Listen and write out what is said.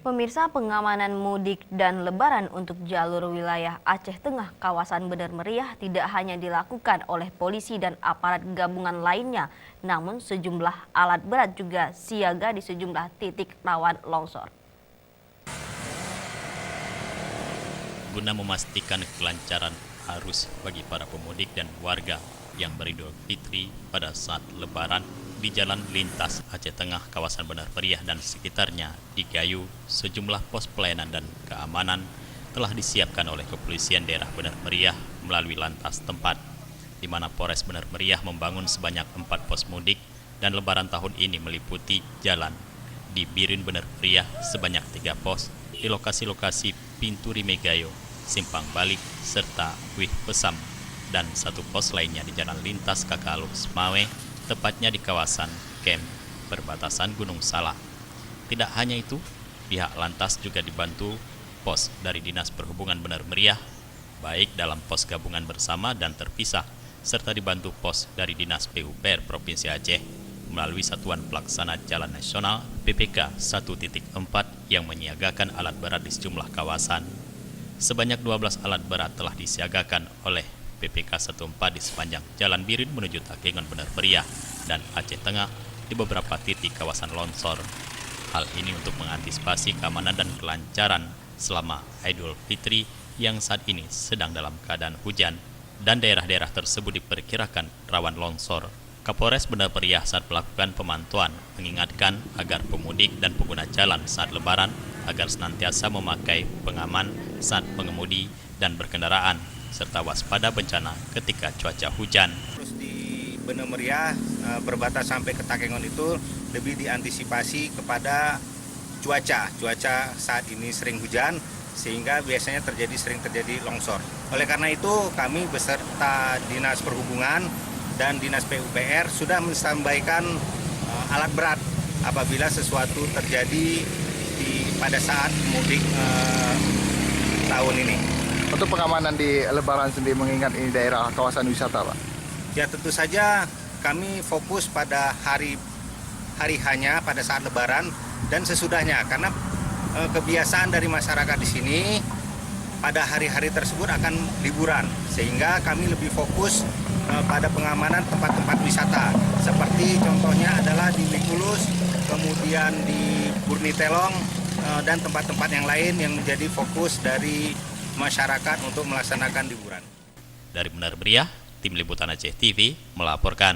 Pemirsa, pengamanan mudik dan lebaran untuk jalur wilayah Aceh Tengah kawasan Bener Meriah tidak hanya dilakukan oleh polisi dan aparat gabungan lainnya, namun sejumlah alat berat juga siaga di sejumlah titik rawan longsor. Guna memastikan kelancaran arus bagi para pemudik dan warga yang beridul fitri pada saat lebaran di jalan lintas Aceh Tengah kawasan Bener Meriah dan sekitarnya di Gayo, sejumlah pos pelayanan dan keamanan telah disiapkan oleh Kepolisian Daerah Bener Meriah melalui lantas tempat, di mana Polres Bener Meriah membangun sebanyak 4 pos mudik dan lebaran tahun ini meliputi jalan di Birin Bener Meriah sebanyak 3 pos di lokasi-lokasi Pintu Rime Gayo, Simpang Balik, serta Wih Pesam, dan 1 pos lainnya di jalan lintas Kakalu Semawe, tepatnya di kawasan Kem perbatasan Gunung Salak. Tidak hanya itu, pihak lantas juga dibantu pos dari Dinas Perhubungan Bener Meriah, baik dalam pos gabungan bersama dan terpisah, serta dibantu pos dari Dinas PUPR Provinsi Aceh melalui Satuan Pelaksana Jalan Nasional PPK 1.4 yang menyiagakan alat berat di sejumlah kawasan. Sebanyak 12 alat berat telah disiagakan oleh PPK 14 di sepanjang Jalan Birin menuju Takengon Bener Meriah dan Aceh Tengah di beberapa titik kawasan longsor. Hal ini untuk mengantisipasi keamanan dan kelancaran selama Idul Fitri yang saat ini sedang dalam keadaan hujan dan daerah-daerah tersebut diperkirakan rawan longsor. Kapolres Bener Meriah saat melakukan pemantauan mengingatkan agar pemudik dan pengguna jalan saat lebaran agar senantiasa memakai pengaman saat mengemudi dan berkendaraan, serta waspada bencana ketika cuaca hujan. Terus di Bener Meriah berbatasan sampai ke Takengon itu lebih diantisipasi kepada cuaca saat ini sering hujan sehingga biasanya sering terjadi longsor. Oleh karena itu kami beserta Dinas Perhubungan dan Dinas PUPR sudah menyampaikan alat berat apabila sesuatu terjadi pada saat mudik tahun ini. Untuk pengamanan di Lebaran sendiri mengingat ini daerah kawasan wisata, Pak? Ya tentu saja kami fokus pada hari hanya pada saat Lebaran dan sesudahnya karena kebiasaan dari masyarakat di sini pada hari-hari tersebut akan liburan sehingga kami lebih fokus pada pengamanan tempat-tempat wisata seperti contohnya adalah di Wikulus, kemudian di Burnitelong dan tempat-tempat yang lain yang menjadi fokus dari masyarakat untuk melaksanakan liburan. Dari Bener Meriah, Tim Liputan Aceh TV melaporkan.